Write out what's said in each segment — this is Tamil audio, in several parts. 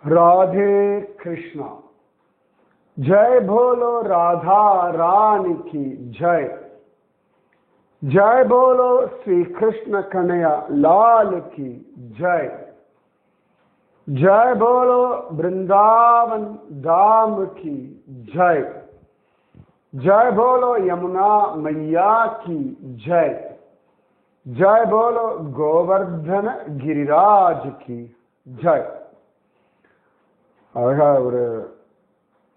राधे कृष्णा। जय बोलो राधा रानी की जय। जय बोलो श्री कृष्ण कन्हैया लाल की जय। जय बोलो वृंदावन धाम की जय। जय बोलो यमुना मैया की जय। जय बोलो गोवर्धन गिरिराज की जय। அழகா ஒரு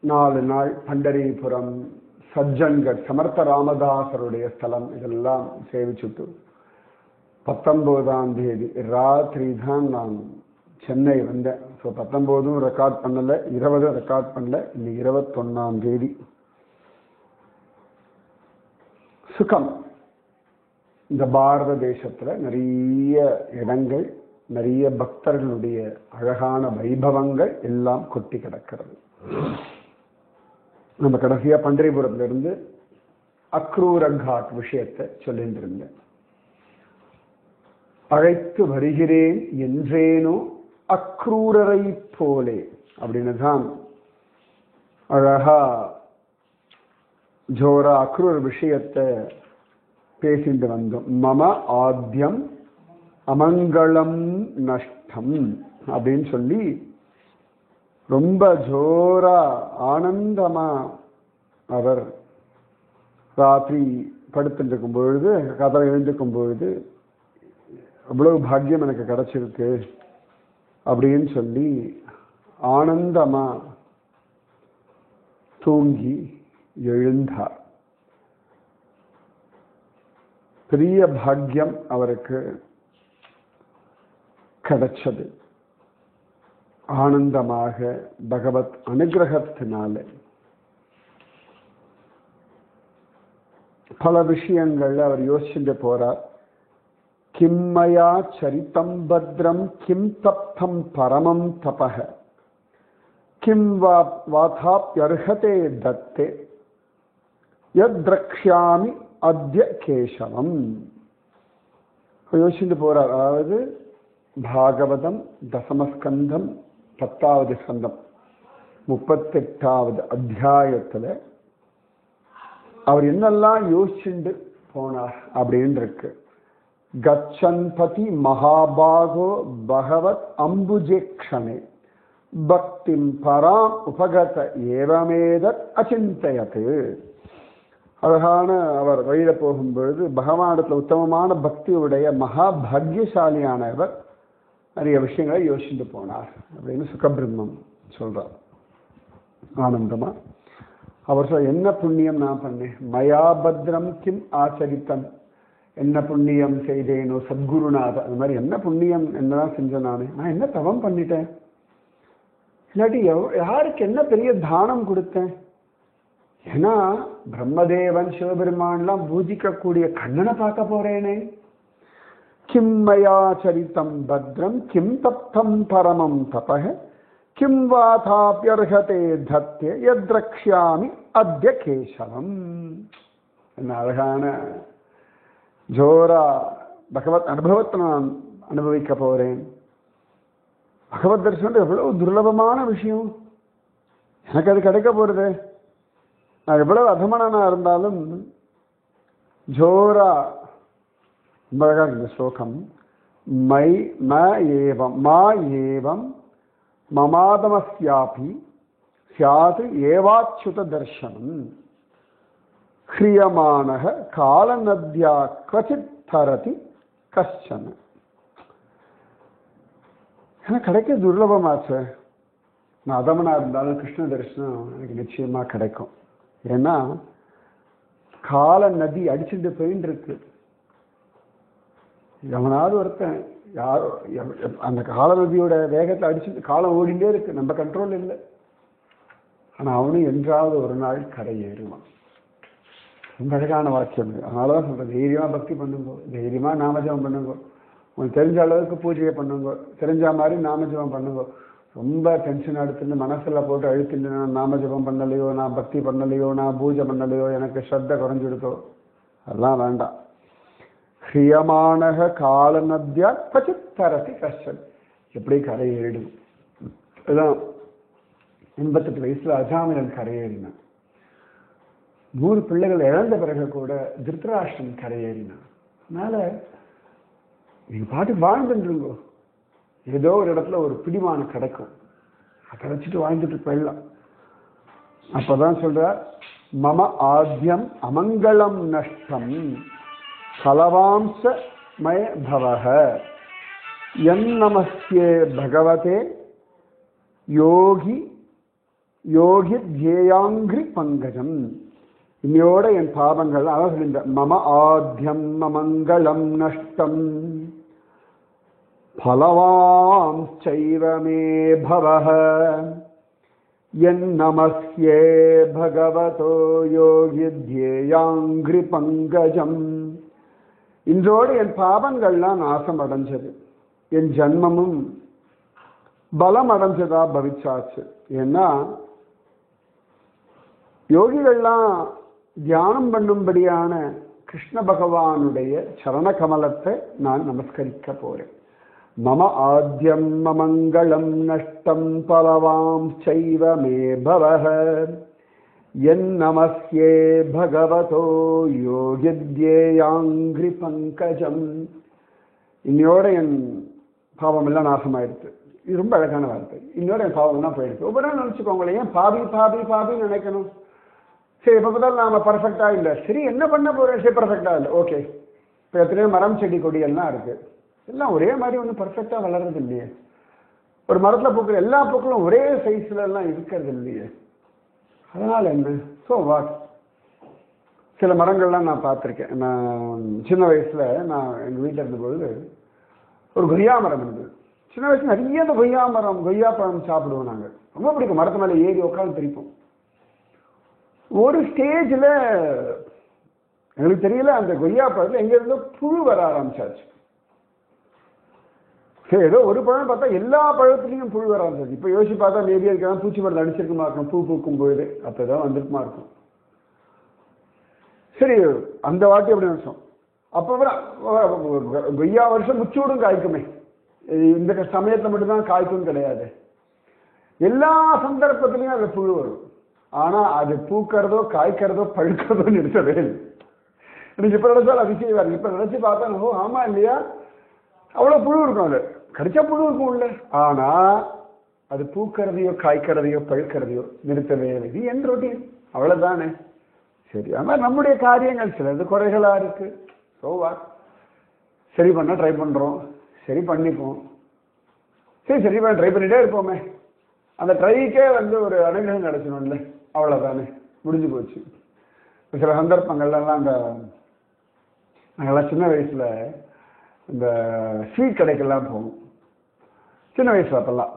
4 நாள் பண்டரிபுரம், சஜ்ஜன்கட், சமர்த்த ராமதாசருடைய ஸ்தலம் இதெல்லாம் சேவிச்சுட்டு 19ஆம் தேதி ராத்திரி தான் நான் சென்னை வந்தேன். ஸோ 19 ரெக்கார்ட் பண்ணலை, 20 ரெக்கார்ட் பண்ணல, இன்னைக்கு 21ஆம் தேதி. சுகம். இந்த பாரத தேசத்துல நிறைய இடங்கள், நிறைய பக்தர்களுடைய அழகான வைபவங்கள் எல்லாம் கொட்டி கிடக்கிறது. நம்ம கடைசியா பண்டரிபுரத்திலிருந்து அக்ரூர காட் விஷயத்தை சொல்லிட்டு இருந்தேன். அழைத்து வருகிறேன் என்றேனோ அக்ரூரரை போலே அப்படின்னு தான் அழகா ஜோரா அக்ரூர் விஷயத்தை பேசிட்டு வந்தோம். மம ஆத்யம் அமங்கலம் நஷ்டம் அப்படின்னு சொல்லி ரொம்ப ஜோரா ஆனந்தமா அவர் ராத்திரி படுத்துட்டு இருக்கும் பொழுது, கதை எழுந்திருக்கும் பொழுது அவ்வளவு பாக்கியம் எனக்கு கிடைச்சிருக்கு அப்படின்னு சொல்லி ஆனந்தமா தூங்கி எழுந்தார். பெரிய பாக்கியம் அவருக்கு கிடைச்சது. ஆனந்தமாக பகவத் அனுகிரகத்தினால பல விஷயங்கள் அவர் யோசிச்சுட்டு போறார். கிம்மயா சரிதம் பத்ரம் கிம் தப்தம் பரமம் தபஹ கிம் வாதாப்யர்ஹதே தத்தே யத் த்ரக்ஷ்யாமி அத்ய கேசவம் யோசிச்சுட்டு போறார். அதாவது பாகவதம் தசமஸ்கந்தம் 10வது ஸ்கந்தம் 38வது அத்தியாயத்துல அவர் என்னெல்லாம் யோசிச்சுண்டு போனார் அப்படின்னு இருக்கு. கச்சன்பதி மகாபாகோ பகவத் அம்புஜேக்ஷணே பக்திம் பராம் உபகத ஏவமேதத் அச்சிந்தயத்து. அழகான அவர் வழியில போகும்பொழுது பகவானிடத்துல உத்தமமான பக்தியுடைய மகாபாகியசாலியானவர் நிறைய விஷயங்களை யோசிச்சுட்டு போனார் அப்படின்னு சுகபிரம்மம் சொல்றார். ஆனந்தமா அவர் சொல்ல, என்ன புண்ணியம் நான் பண்ணேன், மயா பத்ரம் கிம் ஆச்சரித்தம், என்ன புண்ணியம் செய்தேனோ சத்குருநாத, அது மாதிரி என்ன புண்ணியம் என்னதான் செஞ்சேன் நான் என்ன தவம் பண்ணிட்டேன், இல்லாட்டி யாருக்கு என்ன பெரிய தானம் கொடுத்தேன். ஏன்னா பிரம்மதேவன் சிவபெருமான்லாம் பூஜிக்கக்கூடிய கண்ணனை பார்க்க போறேனே. கிம் மயா சரிதம் பத்ரம் கிம் தப்தம் பரமம் தபஹ கிம் வாதாப்யர்ஹதே தத்ய யத்ரக்ஷ்யாமி அத்ய கேசவம். என்ன அழகான ஜோரா பகவத் அனுபவத்தை நான் அனுபவிக்க போறேன். பகவத் தரிசனம் எவ்வளவு துர்லபமான விஷயம், எனக்கு அது கிடைக்க போறது. நான் எவ்வளவு அதமனா இருந்தாலும் ஜோரா இந்த ஸ்லோகம் மை ம ஏவம் மா ஏவம் மமாதமஸ்யாபி ஸ்யாத் ஏவாச்சுத தர்சனம் ஹ்ரியமானஹ காலநத்யா க்வசித் தரதி கஷ்சன. எனக்கு கிடைக்க துர்லபமாச்சு. நான் அதமனா இருந்தாலும் கிருஷ்ண தரிசனம் எனக்கு நிச்சயமா கிடைக்கும். ஏன்னா கால நதி அடிச்சுட்டு போயின்னு இருக்கு. எவனாவது ஒருத்தன் யாரோ அந்த கால நதியோட வேகத்தை அடிச்சுட்டு காலம் ஓடிண்டே இருக்கு, நம்ம கண்ட்ரோல் இல்லை. ஆனா அவனும் என்றாவது ஒரு நாள் கரை ஏறுவான். ரொம்ப அழகான வாக்கியம். அதனாலதான் சொல்றேன், தைரியமா பக்தி பண்ணுங்க, தைரியமா நாமஜபம் பண்ணுங்க, உங்களுக்கு தெரிஞ்ச அளவுக்கு பூஜையை பண்ணுங்க, தெரிஞ்ச மாதிரி நாமஜபம் பண்ணுங்க. ரொம்ப டென்ஷன் எடுத்துட்டு மனசுல போட்டு அழுத்திட்டு நான் நாமஜபம் பண்ணலையோ, நான் பக்தி பண்ணலையோ, நான் பூஜை பண்ணலையோ, எனக்கு ஸ்ரத்த குறைஞ்சிடுதோ, அதெல்லாம் வேண்டாம். ஹியமானக காலநத்யா கச்சித் தரதி கஷ்டன், எப்படி கரை ஏறிடும். அதான் 88 வயசுல அஜாமிலன் கரையேறினான். 100 பிள்ளைகள் இழந்த பிறகு கூட திருத்தராஷ்டிரன் கரையேறினான். அதனால நீங்க பாட்டு வாழ்ந்துருங்கோ. ஏதோ ஒரு இடத்துல ஒரு பிடிமானம் கிடைக்கும், அதை வச்சுட்டு வாழ்ந்துட்டு போயிடலாம். அப்பதான் சொல்றார், மம ஆத்யம் அமங்கலம் நஷ்டம் பலவாம்ச மய பவஹ என் நமஸ்யே பகவதே யோகி யோகி தியேயாங்கிரி பங்கஜம். இன்னையோட என் பாவங்கள், அதான் சொல்லியிருந்த மம ஆத்யம் அமங்கலம் நஷ்டம் பலவாம்சைவ மே பவஹ என் நமஸ்யே பகவதோ யோகி தியேயாங்கிரி பங்கஜம். இன்றோடு என் பாவங்கள்லாம் நாசம் அடைஞ்சது, என் ஜன்மமும் பலம் அடைஞ்சதா பவிச்சாச்சு. ஏன்னா யோகிகள்லாம் தியானம் பண்ணும்படியான கிருஷ்ண பகவானுடைய சரண கமலத்தை நான் நமஸ்கரிக்க போறேன். மம ஆத்யம் மமங்கலம் நஷ்டம் பலவாம் சைவ மே பவஹ என் நமஸ்யே பகவதோ யோகித்யேயாங்கிரி பங்கஜம். இன்னையோட என் பாவம் எல்லாம் நாசமாயிடுது. இது ரொம்ப அழகான வார்த்தை. இன்னொரு என் பாவம் எல்லாம் போயிடுது. ஒவ்வொரு நாள் நினைச்சுக்கோங்களேன், ஏன் பாபி பாபி பாபின்னு நினைக்கணும்? சரி, இப்போ பார்த்தாலும் நாம பர்ஃபெக்டா இல்லை. சரி, என்ன பண்ண போறேன்? சரி, பர்ஃபெக்டா இல்லை. ஓகே, இப்போ எத்தனையோ மரம் செடி கொடி எல்லாம் இருக்கு, எல்லாம் ஒரே மாதிரி ஒன்றும் பர்ஃபெக்டா வளர்றது இல்லையே. ஒரு மரத்துல பூக்கிற எல்லா பூக்களும் ஒரே சைஸ்ல எல்லாம் இருக்கிறது இல்லையே. அதனால என்ன? ஸோ வாட், சில மரங்கள்லாம் நான் பார்த்துருக்கேன். நான் சின்ன வயசுல நான் எங்கள் வீட்டில் இருந்தபொழுது ஒரு கொய்யா மரம் இருந்தது. சின்ன வயசுல நிறைய அந்த கொய்யா மரம், கொய்யா பழம் சாப்பிடுவோம். நாங்கள் ரொம்ப பிடிக்கும். மரத்து மேலே ஏறி உட்காந்து பிரிப்போம். ஒரு ஸ்டேஜில் எங்களுக்கு தெரியல, அந்த கொய்யா பழத்தில் எங்க இருந்தோ புழு வர ஆரம்பிச்சாச்சு. சரி, ஏதோ ஒரு பழம் பார்த்தா எல்லா பழத்துலையும் புழு வர ஆரம்பிச்சாச்சு. இப்போ யோசிச்சு பார்த்தா மேபி அதுக்காக பூச்சி மருந்து அடிச்சிருக்குமா இருக்கும், பூ பூக்கும் போது அப்போதான் வந்துருக்குமா இருக்கும். சரி, அந்த வாட்டி அப்படி நினைச்சோம். அப்போ கொய்யா வருஷம் முச்சூடும் காய்க்குமே, இந்த சமயத்தில் மட்டும்தான் காய்க்கும் கிடையாது. எல்லா சந்தர்ப்பத்திலையும் அது புழு வரும். ஆனா அது பூக்கிறதோ காய்க்கிறதோ பழுக்கிறதோ நிறுத்தவே இல்லை. எனக்கு இப்ப நினைச்சாலும் அதிசயம் வருது. இப்ப நினைச்சு பார்த்தா, ஓ ஆமா இல்லையா, அவ்வளவு புழு இருக்கும். அது கடிச்சா புழு இருக்கும் உள்ள. ஆனா அது பூக்கிறதையோ காய்க்கிறதையோ பழுக்கிறதையோ நிறுத்தவே இல்லை. இது என் ரொட்டீன், அவ்வளவுதானே. சரி, ஆனா நம்முடைய காரியங்கள் சிலது குறைகளா இருக்கு. சோவா, சரி பண்ண ட்ரை பண்றோம், சரி பண்ணிப்போம். சரி சரி பண்ண ட்ரை பண்ணிட்டே இருப்போமே. அந்த ட்ரைக்கே ஒரு அனுகிரகம் கிடைச்சணும்ல, அவ்வளவுதானே, முடிஞ்சு போச்சு. சில சந்தர்ப்பங்கள்லாம் அந்த நாங்கெல்லாம் சின்ன வயசுல இந்த ஸ்வீட் கடைக்கெல்லாம் போவோம். சின்ன வயசுல அப்பெல்லாம்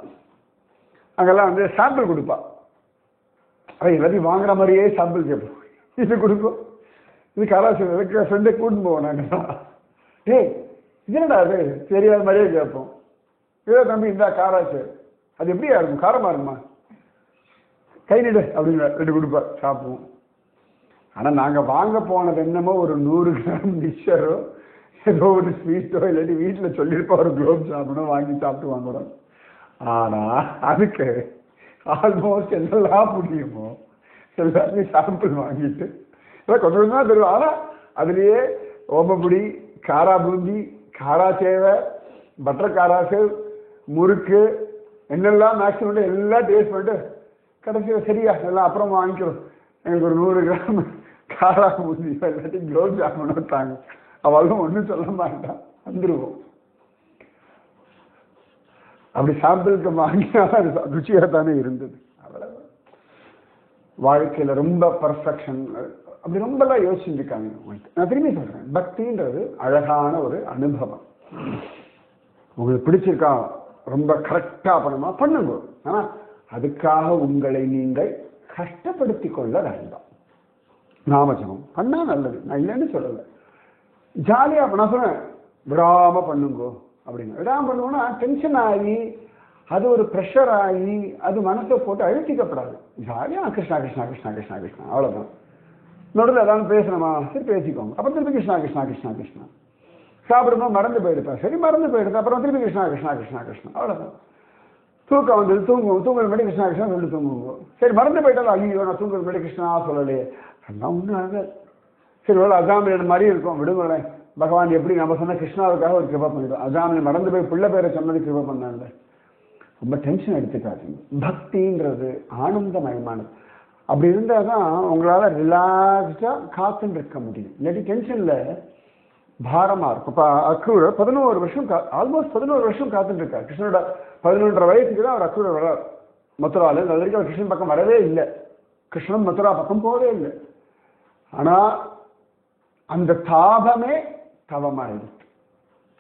அங்கெல்லாம் சாம்பிள் கொடுப்பா. எல்லாத்தையும் வாங்குற மாதிரியே சாம்பிள் கேட்போம். இது கொடுப்போம், இது காராசி ஃப்ரெண்டை கூட்டின்னு போவோம். நாங்கள் டேய் இது என்னடா அது தெரியாத மாதிரியே கேட்போம். இதோ தம்பி இந்த காராசி, அது எப்படியா இருக்கும், காரமா இருக்குமா, கை நீடு அப்படின்னு 2 கொடுப்பா, சாப்பிடுவோம். ஆனால் நாங்கள் வாங்க போனது என்னமோ ஒரு 100 கிராம் மிக்சரோ ஏதோ ஒரு ஸ்வீட்டோ, இல்லாட்டி வீட்டில் சொல்லியிருப்போம் ஒரு குலோப் ஜாமுனோ வாங்கி சாப்பிட்டு வாங்குறோம். ஆனால் அதுக்கு ஆல்மோஸ்ட் என்னெல்லாம் முடியுமோ எல்லாத்தையும் சாம்பிள் வாங்கிட்டு கொஞ்சம் கொஞ்சம் தான் தருவோம். ஆனால் அதுலேயே ஓமப்பொடி, காரா பூந்தி, காரா சேவை, பட்டர் காராசு, முறுக்கு, என்னெல்லாம் மேக்ஸிமம் எல்லாம் டேஸ்ட் பண்ணிட்டு கடைசியில் சரியா எல்லாம் அப்புறம் வாங்கிக்கிறோம். எங்களுக்கு ஒரு 100 கிராம் காரா பூந்தி எல்லாத்தையும் குலோப் ஜாமுன் வட்டாங்க. அவளும் ஒன்றும் சொல்ல மாட்டான், வந்துடுவோம். அப்படி சாம்பிளுக்கு வாங்கினாலும் அது ருச்சியாக தானே இருந்தது. அவ்வளவு வாழ்க்கையில் ரொம்ப பர்ஃபெக்ஷன் அப்படி ரொம்பலாம் யோசிச்சுருக்காங்க. நான் திரும்பி சொல்கிறேன், பக்தின்றது அழகான ஒரு அனுபவம். உங்களுக்கு பிடிச்சிருக்கா, ரொம்ப கரெக்டாக பண்ணுமா பண்ணுங்க. ஆனால் அதுக்காக உங்களை நீங்கள் கஷ்டப்படுத்தி கொள்ள வேண்டாம். நாமஜபம் பண்ணா நல்லது, நான் இல்லைன்னு சொல்லலை. ஜாலியாக நான் சொன்னேன் விடாமல் பண்ணுங்கோ அப்படின்னு. விடாமல் பண்ணுவோன்னா டென்ஷன் ஆகி அது ஒரு ப்ரெஷர் ஆகி அது மனசை போட்டு அழுத்திக்கப்படாது. ஜாலியாக கிருஷ்ணா கிருஷ்ணா கிருஷ்ணா கிருஷ்ணா கிருஷ்ணா அவ்வளோதான். நடுவில் ஏதாவது பேசணுமா, சரி பேசிக்கோங்க. அப்புறம் திருப்பி கிருஷ்ணா கிருஷ்ணா கிருஷ்ணா கிருஷ்ணா. சாப்பிடும்போது மறந்து போயிடுப்பா, சரி மறந்து போயிடுது, அப்புறம் திருப்பி கிருஷ்ணா கிருஷ்ணா கிருஷ்ணா கிருஷ்ணா அவ்வளோதான். தூக்கம் வந்து தூங்குவோம், தூங்குற முன்னாடி கிருஷ்ணா கிருஷ்ணா சொல்லி தூங்குவோம். சரி மறந்து போயிட்டாலும் ஐயோ நான் தூங்குற முன்னாடி கிருஷ்ணா சொல்லலையே, அதெல்லாம் ஒன்றும் ஆகாது. சரி இவ்வளோ அசாமியன் மாதிரி இருக்கும், விடுங்களேன். பகவான் எப்படி நம்ம சொன்ன கிருஷ்ணாவுக்காக ஒரு கிருபா பண்ணிடுவோம். அசாமியன் மறந்து போய் பிள்ளை பேரை சொன்னது கிருபா பண்ணாங்க. ரொம்ப டென்ஷன் எடுத்துக்காதீங்க. பக்தின்றது ஆனந்தமயமானது. அப்படி இருந்தால் தான் உங்களால் ரிலாக்ஸ்டாக காத்துன்னு இருக்க முடியும். இல்லாட்டி டென்ஷனில் பாரமாக இருக்கும். இப்போ அக்ரூரர் 11 வருஷம் ஆல்மோஸ்ட் 11 வருஷம் காத்துட்டு இருக்கார். கிருஷ்ணனோட 11.5 வயசுக்கு தான் அவர் அக்ரூரர் வர்றார் மதுராவில். அது வரைக்கும் அவர் கிருஷ்ணன் பக்கம் வரவே இல்லை. கிருஷ்ணன் மதுரா பக்கம் போகவே இல்லை. ஆனால் அந்த தாபமே தவமாயிடுச்சு.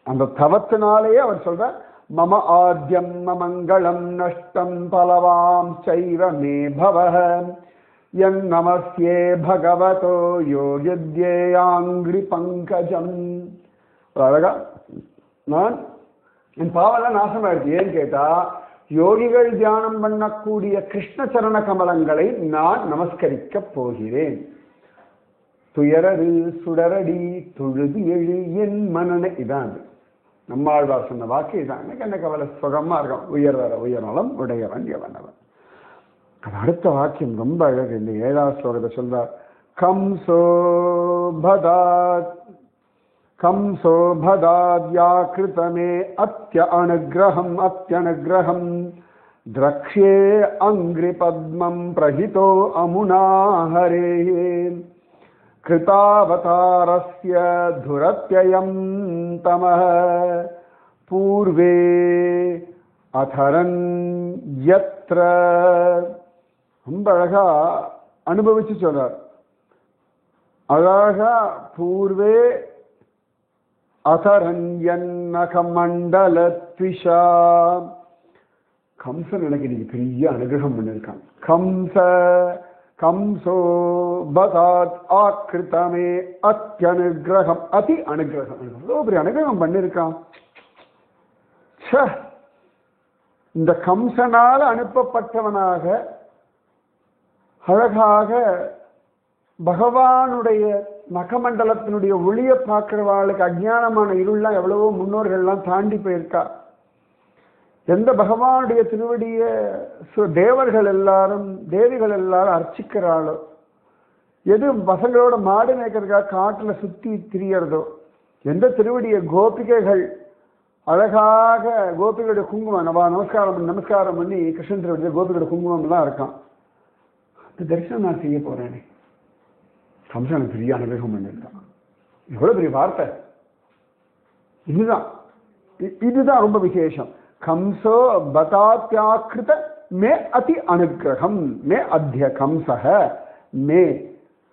அந்த தவத்தினாலேயே அவர் சொல்றார், மம ஆத்யம் மங்களம் நஷ்டம் பலவாம் சைவ மே பவஹ யன் நமஸ்யே பகவதோ யோகித்யேயாங்கிரி பங்கஜம். அழகா நான் என் பாவெல்லாம் நாசமாயிடுச்சு. ஏன்னு கேட்டா யோகிகள் தியானம் பண்ணக்கூடிய கிருஷ்ண சரண கமலங்களை நான் நமஸ்கரிக்க போகிறேன். துயரது சுடரடி தொழுது எழு என் மனனை. இதான் அது நம்மாழ்வார் சொன்ன வாக்கு. இதான் எனக்கு என்ன கவலை, சுகமா இருக்கும். உயர்வர உயர்நலம் உடையவன் எவனவன். அது அடுத்த வாக்கியம் ரொம்ப அழகு. இந்த 7வது ஸ்லோகத்தை சொல்றார், கம்சோ பதாத்யாகிருதமே அத்யனுகிரகம் திரக்ஷே அங்கிரி பத்மம் பிரஹிதோ அமுனா ஹரே கிருதாவதாரஸ்ய துரத்யயம் தமஹ பூர்வே அதரன் யத்ர. ரொம்ப அழகா அனுபவிச்சு சொல்றார். அழகா பூர்வே அதரண்யன்னகமண்டல த்விஷா. கம்சன் எனக்கு இன்னைக்கு பெரிய அனுகிரகம் பண்ணியிருக்கான். கம்சோ பதாத் ஆக்ருதமே அத்யனுகிரகம் அதி அனுகிரகம். எவ்வளோ பெரிய அனுகிரகம் பண்ணியிருக்கான். இந்த கம்சனால அனுப்பப்பட்டவனாக அழகாக பகவானுடைய நகமண்டலத்தினுடைய ஒளியை பார்க்கிறவாளுக்கு அஜ்ஞானமான இருள்லாம் எவ்வளவோ முன்னோர்கள்லாம் தாண்டி போயிருக்கா. எந்த பகவானுடைய திருவடிய தேவர்கள் எல்லாரும் தேவிகள் எல்லாரும் அர்ச்சிக்கிறாளோ, எது பசங்களோட மாடு மேய்க்கிறதுக்காக காட்டுல சுத்தி திரியறதோ, எந்த திருவடிய கோபிகைகள் அழகாக கோபிகளுடைய குங்குமம் நமஸ்காரம் பண்ணி கிருஷ்ணன் திருவடிய கோபிகளோட குங்குமம் எல்லாம் இருக்கான். அந்த தரிசனம் நான் செய்ய போறேனே. கம்சன் பெரிய அனுகிரகம் பண்ணிருக்கான். எவ்வளவு பெரிய வார்த்தை. இதுதான் ரொம்ப விசேஷம். கம்சோ பதாத்யாகிருத மே அதி அனுகிரகம் மே அத்திய கம்சக மே.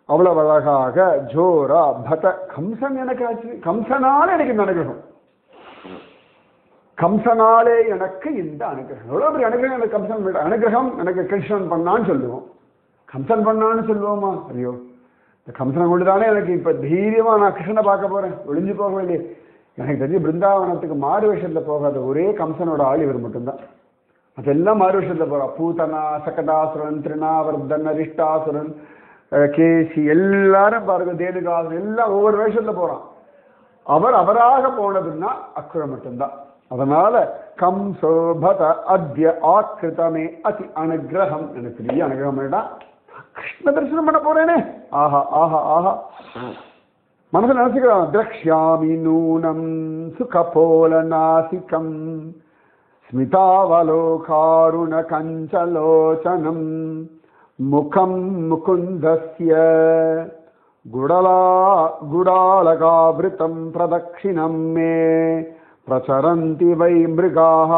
அவ்வளவு அழகாக ஜோரா பத கம்சன் எனக்கு ஆச்சு. கம்சனாலே எனக்கு இந்த அனுகிரகம். கம்சனாலே எனக்கு இந்த அனுகிரகம். எவ்வளவு பெரிய அனுகிரகம் எனக்கு கம்சன். அனுகிரகம் எனக்கு கிருஷ்ணன் பண்ணான்னு சொல்லுவோம், கம்சன் பண்ணான்னு சொல்லுவோமா? ஐயோ, இந்த கம்சனை கொண்டுதானே எனக்கு இப்ப தைரியமா நான் கிருஷ்ணனை பார்க்க போறேன். ஒளிஞ்சு போக வேண்டிய எனக்கு தெரிஞ்சு பிருந்தாவனத்துக்கு மாறு வேஷத்துல போகாத ஒரே கம்சனோட ஆள் இவர் மட்டும்தான். அதெல்லாம் மாறு வேஷத்துல போறா. பூதனா, சகடாசுரன், திருநாவர்தன், அரிஷ்டாசுரன், கேசி எல்லாரும் பாருங்க, தேனுகாசுரன் எல்லாம் ஒவ்வொரு வேஷத்துல போறான். அவராக போனதுன்னா அக்குரம் மட்டும்தான். அதனால கம்சோபத அத்ய ஆக்கிருதமே அதி அனுகிரகம். எனக்கு பெரிய அனுகிரகம் வேண்டாம், கிருஷ்ண தரிசனம் பண்ண போறேனே. ஆஹா ஆஹா ஆஹா. மனசில் நினைச்சுக்கிறான். திரக்ஷ்யாமி நூனம் சுகபோல நாசிகம் ஸ்மிதாவலோகாருண கஞ்சலோச்சனம் முகம் முகுந்தஸ்ய குடாலகாவிருத்தம் பிரதக்ஷிணம் மே பிரசரந்தி வை மிருகாஹ.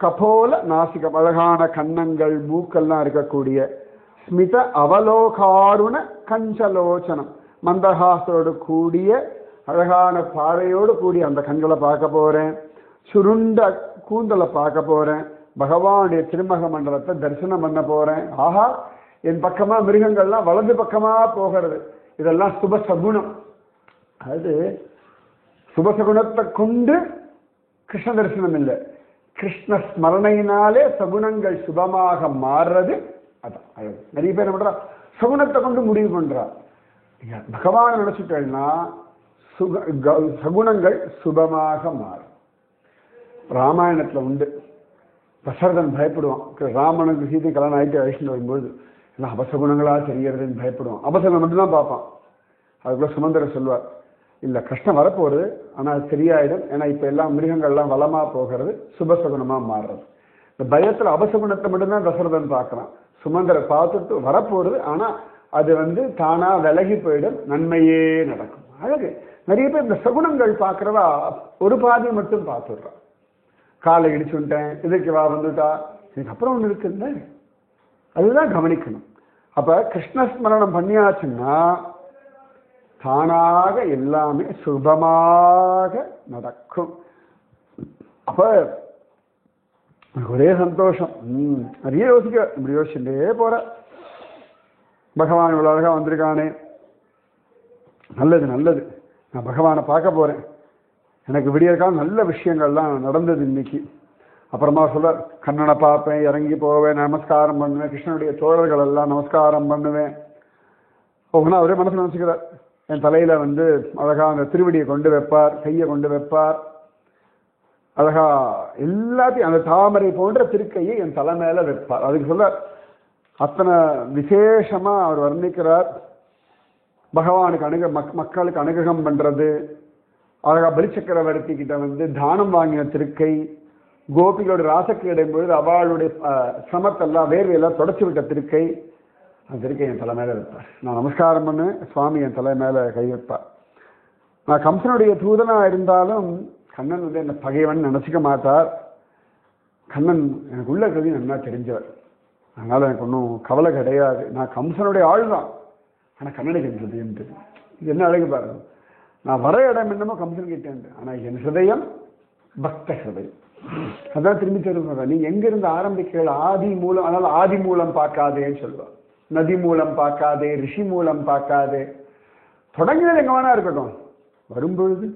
கபோல நாசிகம், அழகான கன்னங்கள் மூக்கெல்லாம் இருக்கக்கூடிய, ஸ்மித அவலோகாருண கஞ்சலோச்சனம், மந்தஹாசோடு கூடிய அழகான பாறையோடு கூடிய அந்த கண்களை பார்க்க போறேன். சுருண்ட கூந்தலை பார்க்க போறேன். பகவானுடைய திருமக மண்டலத்தை தரிசனம் பண்ண போறேன். ஆஹா, என் பக்கமா மிருகங்கள்லாம் வலது பக்கமா போகிறது. இதெல்லாம் சுபசகுணம். அது சுபசகுணத்தை கொண்டு கிருஷ்ண தரிசனம் இல்லை, கிருஷ்ண ஸ்மரணையினாலே சகுனங்கள் சுபமாக மாறுறது. அதான் அழகு. நிறைய பேர் என்ன பண்றா, சகுனத்தை கொண்டு முடிவு பண்றா. பகவான நினைச்சுட்டேன்னா சகுனங்கள் சுபமாக மாறும். ராமாயணத்துல உண்டு. தசரதன் பயப்படுவான். ராமனுக்கு சீதை கல்யாணம் ஆகிட்டு அழைச்சிட்டு வரும்போது எல்லாம் அபசகுணங்களா தெரியறதுன்னு பயப்படுவான். அபசகுணம் மட்டும்தான் பார்ப்பான். அதுக்குள்ள சுமந்திரர் சொல்வார், இல்லை கஷ்டம் வரப்போகுது, ஆனால் அது சரியாயிடும். ஏன்னா இப்போ எல்லாம் மிருகங்கள்லாம் வளமாக போகிறது, சுபசகுணமாக மாறுறது. இந்த பயத்தில் அபசகுணத்தை மட்டும்தான் தசரதன் பார்க்குறான். சுமந்திரர் பார்த்துட்டு வரப்போகிறது, ஆனால் அது தானாக விலகி போயிடும், நன்மையே நடக்கும். அழகு. நிறைய பேர் இந்த சகுனங்கள் பார்க்குறவா ஒரு பாதி மட்டும் பார்த்துடுறான். காலை இடிச்சுட்டேன், இதுக்கு வா வந்துட்டா, இதுக்கப்புறம் ஒன்று இருக்குல்ல, அதுதான் கவனிக்கணும். அப்போ கிருஷ்ணஸ்மரணம் பண்ணியாச்சுன்னா தானாக எல்லாமே சுபமாக நடக்கும். அப்ப ஒரே சந்தோஷம். நிறைய யோசிக்க, இப்படி யோசிச்சுட்டே போற. பகவான் இவ்வளவு அழகா வந்திருக்கானே, நல்லது நல்லது, நான் பகவானை பார்க்க போறேன், எனக்கு விடியற்கால நல்ல விஷயங்கள்லாம் நடந்தது இன்னைக்கு. அப்புறமா சொல்ல, கண்ணனை பார்ப்பேன், இறங்கி போவேன், நமஸ்காரம் பண்ணுவேன், கிருஷ்ணனுடைய தோழர்கள் எல்லாம் நமஸ்காரம் பண்ணுவேன். ஒவ்வொன்றா அவரே மனசு நினைச்சுக்கிறார். என் தலையில அழகா அந்த திருவடியை கொண்டு வைப்பார், கையை கொண்டு வைப்பார், அழகா எல்லாத்தையும் அந்த தாமரை போன்ற திருக்கையை என் தலை மேல வைப்பார். அதுக்கு சொல்ல அத்தனை விசேஷமா அவர் வர்ணிக்கிறார். பகவானுக்கு மக்களுக்கு அனுகிரகம் பண்றது, அழகா பலிச்சக்கரவர்த்தி கிட்ட தானம் வாங்கின திருக்கை, கோபிகளோட ராசக்கு இடையும்பொழுது அவளுடைய சிரமத்தெல்லாம் வேர்வையெல்லாம் தொடச்சி விட்ட திருக்கை, அந்த திருக்கை என் தலை மேல வைப்பார். நான் நமஸ்காரம் பண்ணு, சுவாமி என் தலை மேல கை வைப்பார். நான் கம்சனுடைய தூதனா இருந்தாலும் கண்ணன் என்ன பகைவன் நினைச்சிக்க மாட்டார். கண்ணன் எனக்கு உள்ள இருக்கிறது நல்லா தெரிஞ்சவர், அதனால எனக்கு ஒன்றும் கவலை கிடையாது. நான் கம்சனுடைய ஆள் தான், ஆனால் கண்ணனுக்கு என் ஹிருதயம் தெரியும். இது என்ன அழகு பாருங்க. நான் வர இடம் என்னமோ கம்சன் கிட்டேன், ஆனால் என் ஹிருதயம் பக்த ஹிருதயம். அதான் திரும்பி தெரிஞ்சுங்க, நீ எங்கிருந்து ஆரம்பிக்கிற ஆதி மூலம். அதனால ஆதி மூலம் பார்க்காதேன்னு சொல்லுவான். நதி மூலம் பார்க்காதே, ரிஷி மூலம் பார்க்காதே, தொடங்கினது எங்க வேணா இருக்கட்டும். வரும்பொழுது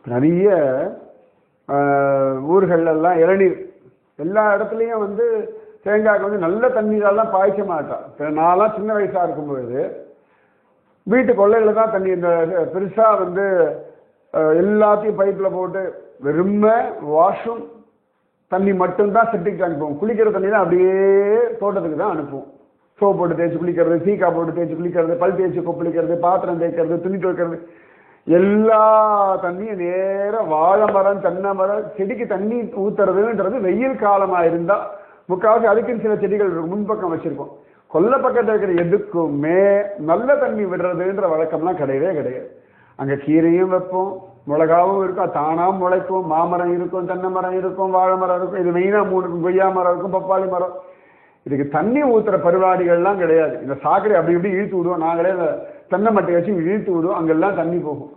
நிறைய ஊர்களெல்லாம் இளநீர், எல்லா இடத்துலையும் தேங்காய்க்கு நல்ல தண்ணீரெல்லாம் பாய்ச்ச மாட்டான். நான்லாம் சின்ன வயசா இருக்கும்பொழுது வீட்டு கொள்ளையில தான் தண்ணி, இந்த பெருசா எல்லாத்தையும் பைப்ல போட்டு வெறும வாஷும் தண்ணி மட்டும்தான் செப்டிக் அனுப்புவோம். குளிக்கிற தண்ணி தான் அப்படியே தோட்டத்துக்கு தான் அனுப்புவோம். சோப் போட்டு தேய்ச்சி குளிக்கிறது, சீக்கா போட்டு தேய்ச்சி குளிக்கிறது, பல் தேய்ச்சி கொப்பளிக்கிறது, பாத்திரம் தேய்க்கிறது, துணி துவைக்கிறது, எல்லா தண்ணியும் நேரம் வாழை மரம், தென்னை மரம், செடிக்கு தண்ணி ஊத்துறதுன்றது வெயில் காலமா இருந்தா முக்கால்வாசி அதுக்குன்னு சில செடிகள் முன்பக்கம் வச்சிருக்கோம். கொல்லை பக்கத்தில் இருக்கிற எதுக்குமே நல்ல தண்ணி விடுறதுன்ற வழக்கம்லாம் கிடையவே கிடையாது. அங்கே கீரையும் வைப்போம், மிளகாவும் இருக்கும், தானா முளைக்கும், மாமரம் இருக்கும், தென்னை மரம் இருக்கும், வாழை மரம் இருக்கும். இது மெயினாக 3 இருக்கும். கொய்யா மரம் இருக்கும், பப்பாளி மரம். இதுக்கு தண்ணி ஊத்துற பருவாடிகள்லாம் கிடையாது. இந்த சாக்கடை அப்படி இப்படி இழுத்து விடுவோம். நாங்களே இந்த தென்னை மட்டை வச்சு இழுத்து விடுவோம், அங்கெல்லாம் தண்ணி போகும்.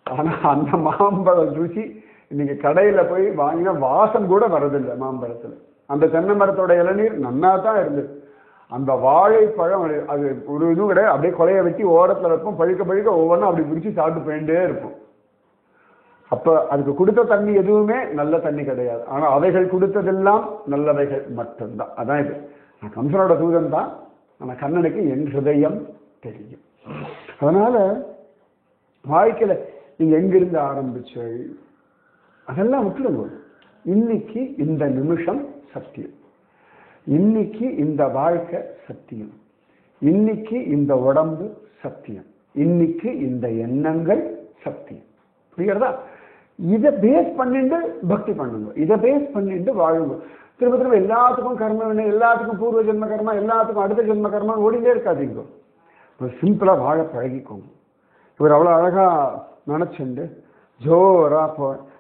ஆனால் அந்த மாம்பழம் ருசி இன்னைக்கு கடையில் போய் வாங்கினா வாசம் கூட வரதில்லை மாம்பழத்தில். அந்த தென்னை மரத்தோட இளநீர் நன்னா தான் இருந்தது. அந்த வாழைப்பழம் அது ஒரு இதுவும் கிடையாது. அப்படியே கொலையை வெட்டி ஓரத்தில் வைப்போம், பழுக்க பழுக்க ஒவ்வொன்றும் அப்படி பிடிச்சி சாப்பிட்டு போயிட்டே இருப்போம். அப்போ அதுக்கு கொடுத்த தண்ணி எதுவுமே நல்ல தண்ணி கிடையாது. ஆனால் அவைகள் கொடுத்ததெல்லாம் நல்லவைகள் மட்டும்தான். அதான் இது. நான் கம்சனோட தூதன் தான், ஆனால் கண்ணனுக்கு என் ஹிருதயம் தெரியும். அதனால வாழ்க்கையில் நீங்க எங்கிருந்து ஆரம்பிச்சு அதெல்லாம் விட்டுடுங்க. இன்னைக்கு இந்த நிமிஷம் சத்தியம், இன்னைக்கு இந்த வாழ்க்கை சத்தியம், இன்னைக்கு இந்த உடம்பு சத்தியம், இன்னைக்கு இந்த எண்ணங்கள் சத்தியம். புரியுறதா? இதை பேஸ் பண்ணிட்டு பக்தி பண்ணுங்க, இதை பேஸ் பண்ணிட்டு வாழுங்க. திரும்ப திரும்ப எல்லாத்துக்கும் கர்ம வினை, எல்லாத்துக்கும் பூர்வ ஜென்ம கர்மா, எல்லாத்துக்கும் அடுத்த ஜென்ம கர்மா ஓடிட்டே இருக்காதீங்க. சிம்பிளா வாழ பழகிக்கோங்க. இவர் அவ்வளோ அழகா நினைச்சுண்டு ஜோரா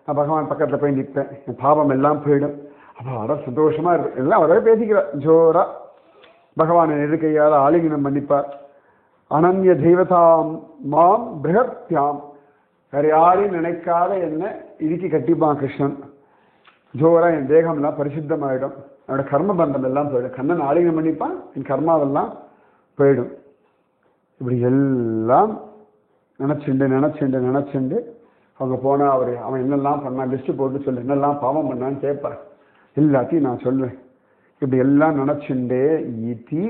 நான் பகவான் பக்கத்துல போய் நிற்பேன், என் பாவம் எல்லாம் போயிடும், அப்போ அட சந்தோஷமா இருக்கு. எல்லாம் அவரே பேசிக்கிறார் ஜோரா. பகவானை எதுக்கையால் ஆலிங்கனம் பண்ணிப்பார். அனன்ய தெய்வதாம் மாம் பிரகத்யாம், வேற யாரையும் நினைக்காத என்ன இறுக்கி கட்டிப்பான் கிருஷ்ணன். ஜோரா என் தேகம்லாம் பரிசுத்தமாயிடும், என்னோட கர்ம பந்தம் எல்லாம் போயிடும். கண்ணன் ஆலிங்கனம் பண்ணிப்பான், என் கர்மாவெல்லாம் போயிடும். இப்படி எல்லாம் நினைச்சுண்டு அவங்க போனால் அவன் என்னெல்லாம் பண்ணான் லிஸ்ட்டு போட்டு சொல்லு, என்னெல்லாம் பாவம் பண்ணான்னு கேட்பார். எல்லாத்தையும் நான் சொல்லுவேன். இப்படி எல்லாம் நினைச்சுண்டே இதி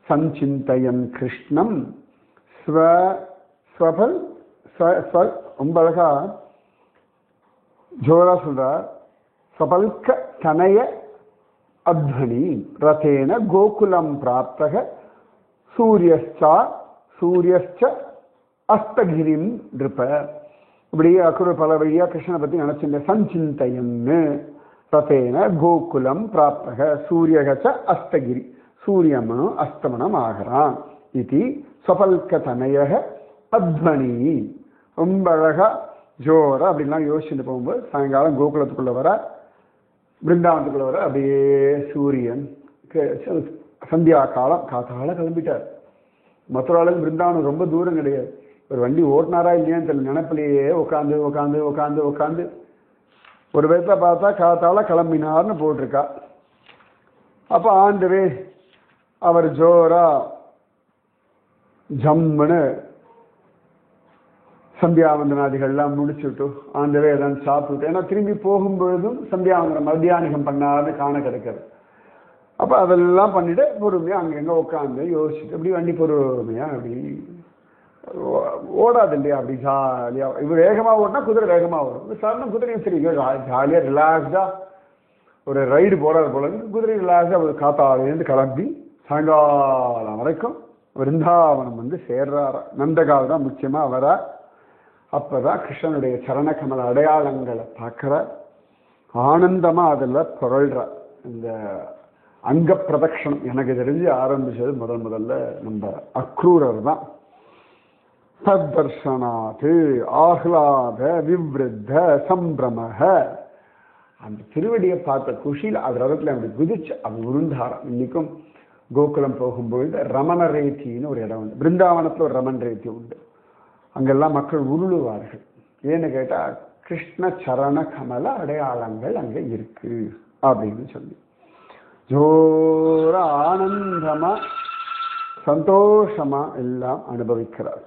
சஞ்சிந்தயன் கிருஷ்ணம் ரொம்ப அழகா ஜோரா சொல்றார். சபல்க தனய அத்வனி ரதேன கோகுலம் பிராப்தக சூரியஸ்ச அஸ்தகிரிம் நிருப. இப்படி அக்ரூர் பல வழியா கிருஷ்ணனை பத்தி நினைச்சிருந்த சஞ்சிந்தையன்னு ரதேன கோகுலம் பிராப்தக சூரியகச்ச அஸ்தகிரி சூரியமனும் அஸ்தமனம் ஆகிறான். இது சபல்க தனய அத்வனி. ரொம்ப அழகா ஜோரா அப்படின்லாம் யோசிச்சுட்டு போகும்போது சாயங்காலம் கோகுலத்துக்குள்ள வர பிருந்தாவனத்துக்குள்ள வர அப்படியே சூரியன் சந்தியா காலம் காத்தால கிளம்பிட்டார். மதுராலும் பிருந்தாவனம் ரொம்ப தூரம் கிடையாது. ஒரு வண்டி ஓட்டினாரா இல்லையான்னு தெரியல, நினைப்பிலேயே உட்காந்து உட்காந்து உட்காந்து உட்காந்து ஒரு விதத்தை பார்த்தா காத்தால கிளம்பினார்னு போட்டிருக்கா. அப்ப ஆண்டவே அவர் ஜோரா ஜம்முன்னு சந்தியாவந்தனாதிகள்லாம் முடிச்சுட்டு ஆண்டவே எல்லாம் சாப்பிட்டு, ஏன்னா திரும்பி போகும்பொழுதும் சந்தியாவந்தனம் மத்தியானிகம் பண்ணாருன்னு காண கிடைக்கிறது. அப்ப அதெல்லாம் பண்ணிட்டு பொறுமையா அங்கங்க உட்காந்து யோசிச்சுட்டு அப்படி வண்டி பொறுமையா அப்படி ஓடாது இல்லையா, அப்படி ஜாலியா. இவர் வேகமா ஓடினா குதிரை வேகமா வரும். சாதாரண குதிரையும் சரி ஜாலியா ரிலாக்ஸ்டா ஒரு ரைடு போறாரு போல குதிரை ரிலாக்ஸா காத்தாலேருந்து கிளம்பி சாயங்காலம் வரைக்கும் விருந்தாவனம் வந்து சேர்றாரா. நந்தகால் தான் முக்கியமா வரா. அப்பதான் கிருஷ்ணனுடைய சரண கமல அடையாளங்களை பார்க்கிற ஆனந்தமா அதுல புரள்ற. இந்த அங்க பிரதட்சணம் எனக்கு தெரிஞ்சு ஆரம்பிச்சது முதல்ல நம்ம அக்ரூரர் தான். தர்ஷனாது ஆஹ்லாத விவ்ருத்த சம்பிரமக. அந்த திருவடியை பார்த்த குஷியில் அது ரதத்துல அப்படி குதிச்சு அப்படி உருந்தாரம். இன்னைக்கும் கோகுலம் போகும்பொழுது ரமண ரேத்தின்னு ஒரு இடம் உண்டு. பிருந்தாவனத்துல ஒரு ரமண ரேத்தி உண்டு. அங்கெல்லாம் மக்கள் உருளுவார்கள். ஏன்னு கேட்டா கிருஷ்ண சரண கமல அடையாளங்கள் அங்க இருக்கு அப்படின்னு சொல்லி ஜோர ஆனந்தமா சந்தோஷமா எல்லாம் அனுபவிக்கிறார்.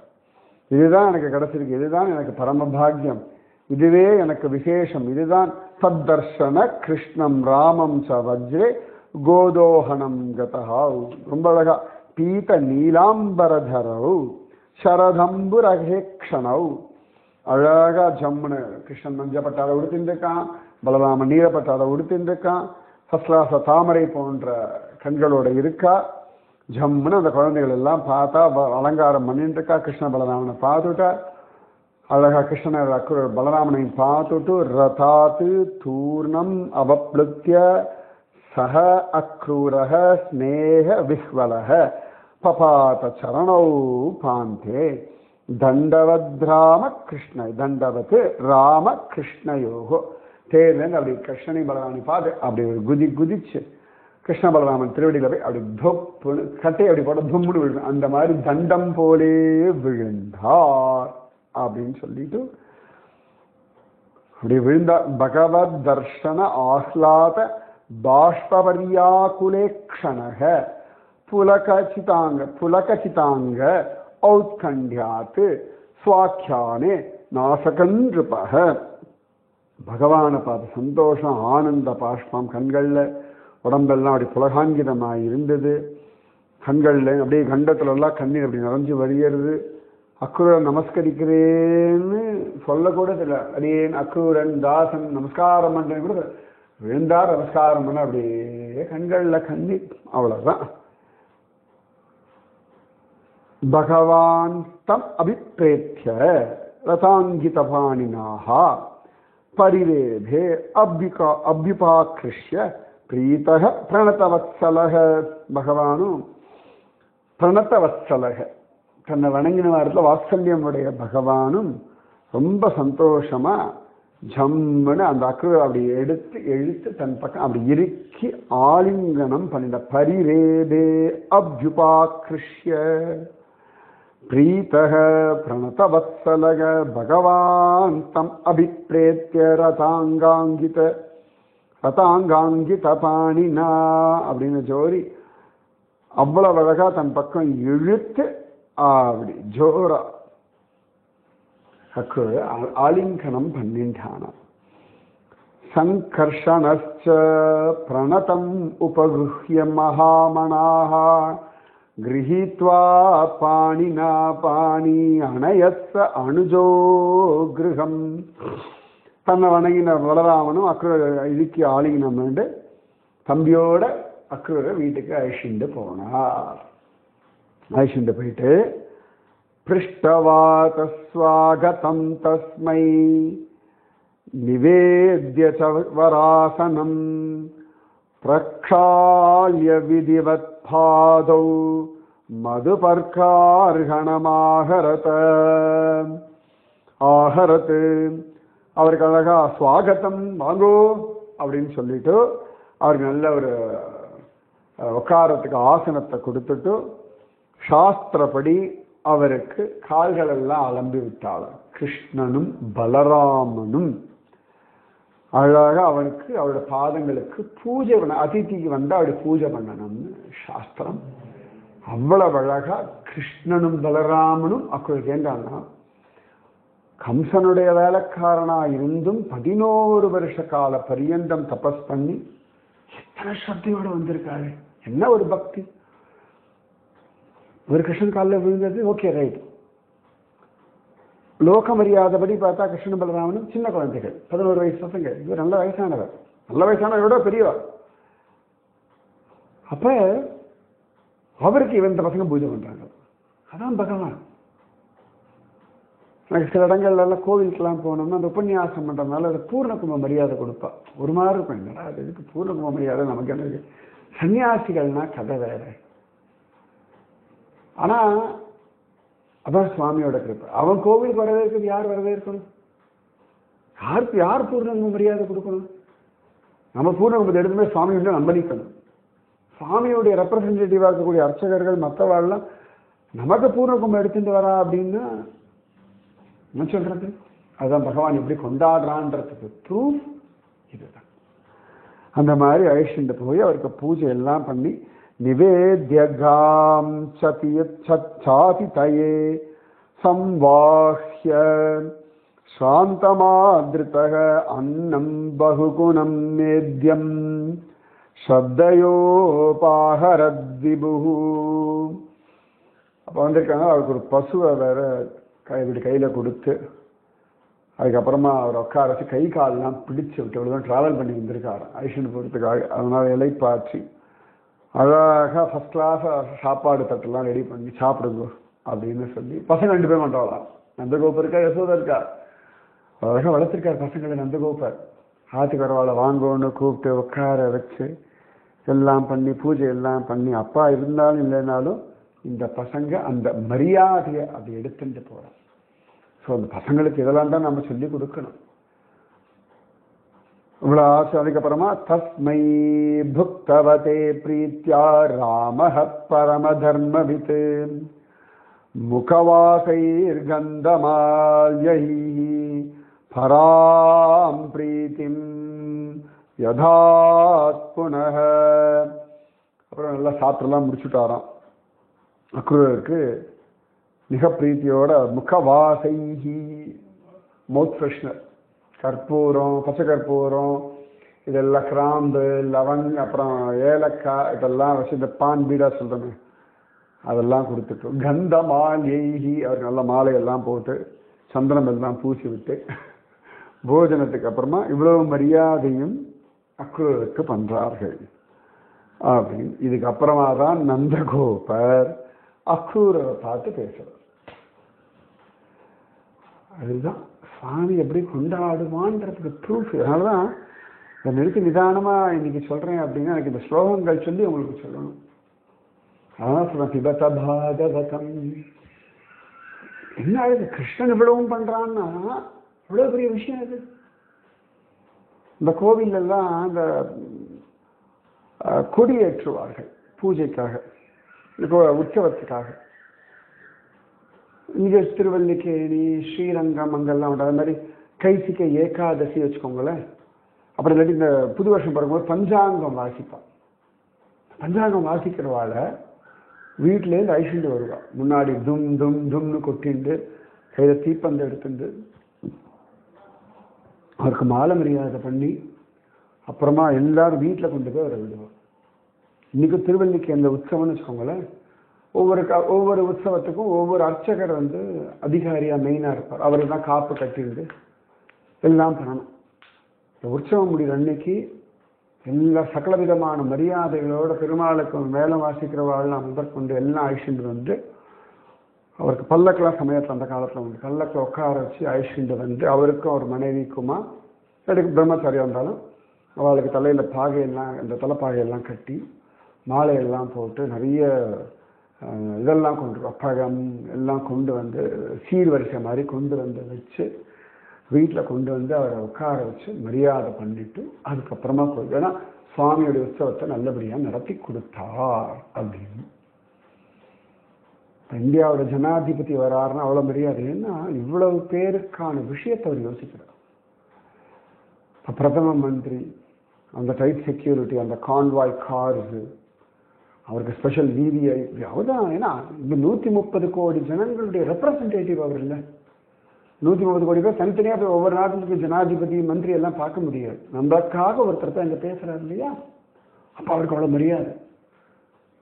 இதுதான் எனக்கு கிடைச்சிருக்கு, இதுதான் எனக்கு பரமபாகியம், இதுவே எனக்கு விசேஷம், இதுதான் சத்தர்ஷன கிருஷ்ணம் ராமம் ச வஜ்ரே கோதோஹனம் கதஹா. ரொம்ப அழகா பீத நீலாம்பரதரவு சரதம்புரகேக்ஷணவ். அழகா ஜம்முன்னு கிருஷ்ணன் மஞ்சப்பட்டாத உடுத்திருக்கான், பலராமன் நீரப்பட்டாத உடுத்திருக்கான், ஃபஸ்ட்லாச தாமரை போன்ற கண்களோட இருக்கா. ஜம்முன்னு அந்த குழந்தைகள் எல்லாம் பார்த்தா அலங்காரம் பண்ணிட்டு இருக்கா. கிருஷ்ண பலராமனை பார்த்துட்டா அழகா கிருஷ்ணர் அக்ரூர் பலராமனையும் பார்த்துட்டு ரதாத்து தூர்ணம் அவப்ளுத்திய சஹ அக்ரூரஹ ஸ்நேக விஹ்வலஹ பபாத சரணௌ பாந்தே தண்டவத் ராம கிருஷ்ண தண்டவத் ராம கிருஷ்ணயோகோ. தேர்லேருந்து அப்படி கிருஷ்ணனை பலராமனை பார்த்து அப்படி ஒரு குதிச்சு கிருஷ்ண பலராமன் திருவடியில போய் அப்படி தொப்புன்னு கட்டை அப்படி போட தும்முன்னு விழுந்து அந்த மாதிரி தண்டம் போலே விழுந்தார் அப்படின்னு சொல்லிட்டு அப்படி விழுந்தார். பகவத் தர்ஷன ஆஹ்லாத பாஷ்பவரியாகுலேக்ஷணக புலகசிதாங்க ஔத்கண்யாத் ஸ்வாக்கியானே நாசகன்றுபக. பகவானை பார்த்து சந்தோஷம் ஆனந்த பாஷ்பம் கண்கள்ல, உடம்பெல்லாம் அப்படி புலகாங்கிதமாக இருந்தது. கண்கள்ல அப்படியே கண்டத்துல எல்லாம் கண்ணீர் அப்படி நிறைஞ்சு வருகிறது. அக்ரூரன் நமஸ்கரிக்கிறேன்னு சொல்லக்கூட தெரியல. அடியேன் அக்ரூரன் தாசன் நமஸ்காரம் பண்றேன்னு கூட விழுந்தார். நமஸ்காரம் பண்ண அப்படியே கண்கள்ல கண்ணீர், அவ்வளவுதான். பகவான் தம் அபிப்ரேத்ய ரதாங்கிதபாணினாஹ பரிரேபே அபியுபாக்ருஷ்ய பிரீதக பிரணதவத்சலக. பகவானும் பிரணதவத்சலக தன்னை வணங்கின வாரத்தில் வாத்சல்யம் உடைய பகவானும் ரொம்ப சந்தோஷமா ஜம்முன்னு அந்த அக்ரூரை அப்படி இழுத்து தன் பக்கம் அப்படி இறுக்கி ஆலிங்கனம் பண்ணிட. பரிரேபே அபியுபாக்ருஷ்ய பிரீதக பிரணதவத்சலக பகவான் தம் அபிப்ரேத்ய ரதாங்காங்கித பாணினா அப்படின்னு ஜோரி அவ்வளவு அழகா தன் பக்கம் இழுத்து அப்படி ஜோரா ஆலிங்கனம் பண்ணின்றான. சங்கர்ஷணச்ச பிரணதம் உபகுஹ்ய மகாமனாஹ கிரஹீத்வா பாணினா பாணி அனயஸ்ஸ அனுஜோ கிருஹம் தன்னை வணங்கின பலராமனும் அக்ரூரை இழுக்கி ஆலிங்கனம்னு தம்பியோட அக்ரூரை வீட்டுக்கு அழிச்சுட்டு போனார். அழிச்சுட்டு போயிட்டு பிருஷ்டவா தஸ்வாகதம் தஸ்மை நிவேத்ய வராசனம் பிரக்ஷால்ய விதிவத் பாதௌ மதுபர்கார்கணமாகரத ஆஹரத்து அவருக்கு அழகா ஸ்வாகத்தம் வாங்கோ அப்படின்னு சொல்லிட்டு அவருக்கு நல்ல ஒரு உட்காரத்துக்கு ஆசனத்தை கொடுத்துட்டு சாஸ்திரப்படி அவருக்கு கால்கள் எல்லாம் அலம்பி விட்டாள். கிருஷ்ணனும் பலராமனும் அழகாக அவனுக்கு அவருடைய பாதங்களுக்கு பூஜை பண்ண, அதிதிக்கு வந்து அவருடைய பூஜை பண்ணணும்னு சாஸ்திரம். அவ்வளவு அழகா கிருஷ்ணனும் பலராமனும் அக்குள் கேட்டான்னா கம்சனுடைய வேலைக்காரனா இருந்தும் 11 வருஷ கால பரியந்தம் தபஸ் பண்ணி எத்தனை சக்தியோடு வந்திருக்காரு. என்ன ஒரு பக்தி. ஒரு கிருஷ்ணன் காலில் விழுந்தது ஓகே ரைட். லோக மரியாதைப்படி பார்த்தா கிருஷ்ணன் பலராமனும் சின்ன குழந்தைகள், 11 வயசு பசங்க. இவர் நல்ல வயசானவர், நல்ல வயசானவரோட பெரியவர். அப்ப அவருக்கு இவன் இந்த பசங்க பூஜை பண்றாங்க. அதான் பகவான். எனக்கு சில இடங்கள்லாம் கோவிலுக்கெல்லாம் போனோம்னா அந்த உபன்யாசம் பண்றதுனால அது பூர்ணகும்ப மரியாதை கொடுப்பா. ஒரு மாதிரி இருக்கும், என்னடா இதுக்கு பூர்ணகும்ப மரியாதை நமக்கு என்ன இருக்கு. சன்னியாசிகள்னா கதை வேற. ஆனா அதான் சுவாமியோட கிருப்பை. அவன் கோவிலுக்கு வரவேற்கிறது யார் வரவேற்கணும்? யார் பூர்ணகும்ப மரியாதை கொடுக்கணும்? நம்ம பூர்ணகும்பத்தை எடுத்துமே சுவாமி வந்து நம்பளிக்கணும். சுவாமியுடைய ரெப்ரசன்டேட்டிவா இருக்கக்கூடிய அர்ச்சகர்கள் மற்றவாள்லாம் நமக்கு பூர்ணகும்பம் எடுத்துட்டு வரா அப்படின்னா என்ன சொல்றது? அதுதான் பகவான் எப்படி கொண்டாடுறான்றதுக்கு ப்ரூஃப் இதுதான். அந்த மாதிரி அழிச்சுட்டு போய் அவருக்கு பூஜை எல்லாம் பண்ணி நிவேத்யகாம் சாதி தயே சம்வாஹ்ய சாந்தமாத்ருதக அன்னம் பகுகுணம் நேத்யம் ஸ்ரத்தையோபாஹரத்விபு. அப்போ வந்திருக்காங்க. அவருக்கு ஒரு பசுவை வேற இப்படி கையில் கொடுத்து அதுக்கப்புறமா அவர் உட்கார வச்சு கை காலெலாம் பிடிச்சி விட்டு இவ்வளோதான் ட்ராவல் பண்ணி வந்திருக்காரு ஐஷன் போகிறதுக்காக. அதனால் இலைப்பாற்றி அழகாக ஃபஸ்ட் கிளாஸாக சாப்பாடு தட்டெல்லாம் ரெடி பண்ணி சாப்பிடுங்க அப்படின்னு சொல்லி பசங்க 2 பேர் பண்ணுறாங்களாம். நந்தகோபர் இருக்கா, யசோதா இருக்கா. அழகாக வளர்த்துருக்கார் பசங்களை நந்தகோபர். ஆற்றுக்கு வரவாளை வாங்கோன்னு கூப்பிட்டு உட்கார வச்சு எல்லாம் பண்ணி பூஜை எல்லாம் பண்ணி அப்பா இருந்தாலும் இல்லைனாலும் இந்த பசங்க அந்த மரியாதையை அதை எடுத்துட்டு போகிறாங்க. ஸோ அந்த பசங்களுக்கு இதெல்லாம் தான் நம்ம சொல்லி கொடுக்கணும். இவ்வளோ ஆசை. அதுக்கப்புறமா தஸ்மை புக்தவதே பிரீத்யா ராமஹ பரமதர்மவித் முகவாசைர் கந்தமால்யை பராம் பிரீத்திம் யதாத் புனஹ. அப்புறம் நல்லா சாப்பிட்டுலாம் முடிச்சுட்டாராம். அக்ரூருக்கு மிக பிரீத்தியோட முகவாசைஹி மவுத் ஃப்ரெஷ்னர், கற்பூரம், பச்சை கற்பூரம், இதெல்லாம் கிராம்பு, லவங், அப்புறம் ஏலக்காய் இதெல்லாம் வச்சு இந்த பான் பீடா சொல்கிறோமே அதெல்லாம் கொடுத்துட்டோம். கந்த மாலைஹி அவருக்கு நல்ல மாலையெல்லாம் போட்டு சந்திரம் எல்லாம் பூசி விட்டு போஜனத்துக்கு அப்புறமா இவ்வளவு மரியாதையும் அக்ரூருக்கு பண்றார்கள் அப்படின்னு. இதுக்கப்புறமா தான் நந்தகோபர் அக்ரூரை பார்த்து பேசுறார். அதுதான் சுவாமி எப்படி கொண்டாடுவான்றதுக்கு ப்ரூஃப். அதனாலதான் இதை நிறுத்தி நிதானமா இன்னைக்கு சொல்றேன் அப்படின்னா எனக்கு இந்த ஸ்லோகங்கள் சொல்லி உங்களுக்கு சொல்லணும். அதான் சொல்றேன் பிபத பாகவதம். என்ன ஆகுது, கிருஷ்ணன் இவ்வளவும் பண்றான்னா இவ்வளவு பெரிய விஷயம் அது. இந்த கோவிலெல்லாம் அந்த கொடியேற்றுவார்கள் பூஜைக்காக, உற்சவத்துக்காக. இங்கே திருவல்லிக்கேணி, ஸ்ரீரங்கம் அங்கெல்லாம் உண்டு. அது மாதிரி கைசிக்க ஏகாதசி வச்சுக்கோங்களேன். அப்புறம் இல்லாட்டி இந்த புது வருஷம் பிறகும்போது பஞ்சாங்கம் வாசிப்பாள். பஞ்சாங்கம் வாசிக்கிறவாள் வீட்டிலேருந்து ஐஷண்டு வருவாள். முன்னாடி தும் தும் தும்னு கொட்டிண்டு கையில் தீப்பந்தம் எடுத்துட்டு அவருக்கு மாலை மரியாதை பண்ணி அப்புறமா எல்லாரும் வீட்டில் கொண்டு போய் அவரை விடுவார். இன்னைக்கு திருவல்லிக்கு அந்த உற்சவம்னு வச்சுக்கோங்களேன். ஒவ்வொரு உற்சவத்துக்கும் ஒவ்வொரு அர்ச்சகர் அதிகாரியா மெயினா இருப்பார். அவரு தான் காப்பு கட்டிண்டு எல்லாம் பண்ணணும். இந்த உற்சவம் முடிகிற அன்னைக்கு எல்லா சகல விதமான மரியாதைகளோட பெருமாளுக்கு மேலம் வாசிக்கிறவாள்லாம் முதற்கொண்டு எல்லாம் அழிச்சுட்டு வந்து அவருக்கு பல்லக்கெல்லாம் சமயத்தில் அந்த காலத்தில் உண்டு. பல்லக்கில் உட்கார வச்சு அழிச்சுட்டு வந்து அவருக்கும் அவர் மனைவிக்குமா எனக்கு பிரம்மச்சாரியாக இருந்தாலும் அவளுக்கு தலையில் பாகையெல்லாம் இந்த தலைப்பாகையெல்லாம் கட்டி மாலையெல்லாம் போட்டு நிறைய இதெல்லாம் கொண்டு அப்பகம் எல்லாம் கொண்டு வந்து சீர்வரிசை மாதிரி கொண்டு வந்து வச்சு வீட்டில் கொண்டு வந்து அவரை உட்கார வச்சு மரியாதை பண்ணிட்டு அதுக்கப்புறமா போய் ஏன்னா சுவாமியோடைய உற்சவத்தை நல்லபடியாக நடத்தி கொடுத்தார் அப்படின்னு. இந்தியாவோட ஜனாதிபதி வராருன்னா அவ்வளோ மரியாதை. ஏன்னா இவ்வளவு பேருக்கான விஷயத்தை அவர் யோசிக்கிறார். இப்போ பிரதம மந்திரி, அந்த டைட் செக்யூரிட்டி, அந்த கான்வாய் கார்ஸு, அவருக்கு ஸ்பெஷல் விவிஐ, அவர்தான். ஏன்னா இந்த 130 கோடி ஜனங்களுடைய ரெப்ரசன்டேட்டிவ் அவர் இல்லை. 130 கோடி பேர் தனித்தனியாக போய் ஒவ்வொரு நாட்டுக்கு ஜனாதிபதி மந்திரி எல்லாம் பார்க்க முடியாது. நம்மளுக்காக ஒருத்தர் தான் இங்கே பேசுகிறார் இல்லையா, அப்போ அவருக்கு அவ்வளோ மரியாதை.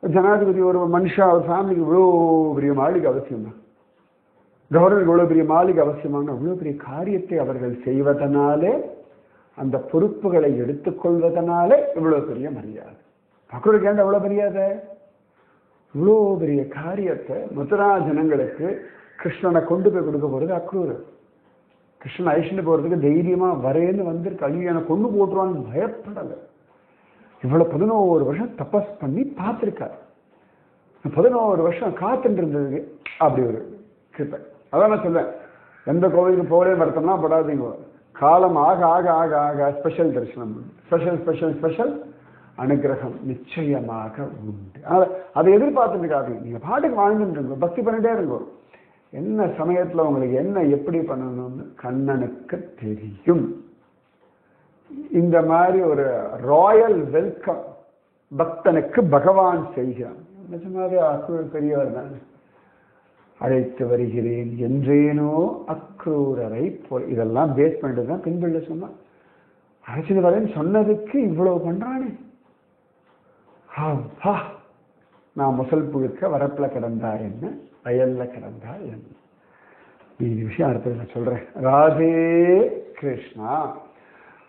ஜனாதிபதி ஒரு மனுஷன் ஒரு ஃபேமிலிக்கு இவ்வளோ பெரிய மாளிகை அவசியமா, கவர்னருக்கு இவ்வளோ பெரிய மாளிகை அவசியமான அவ்வளோ பெரிய காரியத்தை அவர்கள் செய்வதனாலே, அந்த பொறுப்புகளை எடுத்துக்கொள்வதனாலே இவ்வளோ பெரிய மரியாதை. அக்ரூருக்கு ஏன் அவ்வளோ மரியாதை? இவ்வளோ பெரிய காரியத்தை மதுரா ஜனங்களுக்கு கிருஷ்ணனை கொண்டு போய் கொடுக்க போகிறது அக்ரூர். கிருஷ்ணன் ஐஷன்னு போகிறதுக்கு தைரியமாக வரேன்னு வந்திருக்கு. ஐயோ என்னை கொண்டு போட்டுருவான்னு பயப்படலை. இவ்வளோ 11 வருஷம் தபஸ் பண்ணி பார்த்துருக்காரு. 11 வருஷம் காத்துட்டு இருந்ததுக்கு அப்படி ஒரு கிருப்பை. அதான் நான் சொல்லுவேன், எந்த கோவிலுக்கு போகலே வருத்தம்னா படாதீங்க. காலம் ஆக ஆக ஆக ஆக ஸ்பெஷல் தரிசனம் உண்டு. ஸ்பெஷல் ஸ்பெஷல் ஸ்பெஷல் அனுகிரகம் நிச்சயமாக உண்டு. அதை எதிர்பார்த்துருக்காது. நீங்கள் பாட்டுக்கு வாழ்ந்துட்டு இருங்க, பக்தி பண்ணிட்டே இருங்கோ. என்ன சமயத்தில் உங்களுக்கு என்ன எப்படி பண்ணணும்னு கண்ணனுக்கு தெரியும். இந்த மாதிரி ஒரு ராயல் வெல்கம் பக்தனுக்கு பகவான் செய்கிறான். நிஜமாவே அக்ரூர் பெரியவர் தான். அழைத்து வருகிறேன் என்றேனோ அக்ரூரரை போய், இதெல்லாம் பேஸ் பண்ணிட்டு தான் பின்பிள்ள சொன்னான். அழைச்சிட்டு வரேன்னு சொன்னதுக்கு இவ்வளவு பண்றானே. நான் முசல் புழுக்க வரப்பில் கிடந்தா என்ன, வயல்ல கிடந்தா என்ன. இந்த விஷயம் அடுத்தது நான் சொல்றேன். ராதே கிருஷ்ணா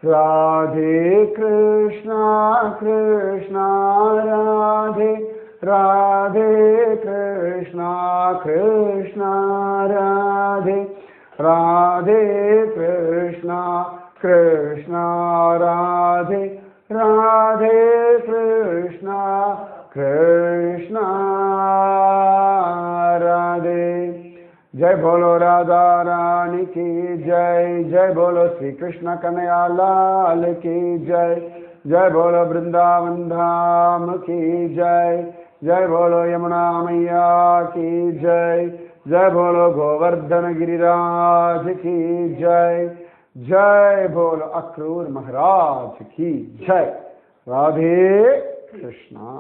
ராதே கிருஷ்ணா கிருஷ்ணா ராதே ராதே கிருஷ்ணா கிருஷ்ணா ராதே ராதே கிருஷ்ணா கிருஷ்ணா ராதே ராதே கிருஷ்ணா கிருஷ்ணா ராதே. जय बोलो राधा रानी की जय, जय बोलो श्री कृष्ण कन्हैया लाल की जय, जय बोलो वृंदावन धाम की जय, जय बोलो यमुना मैया की जय, जय बोलो गोवर्धन गिरिराज की जय, जय बोलो अक्रूर महाराज की जय. राधे कृष्णा.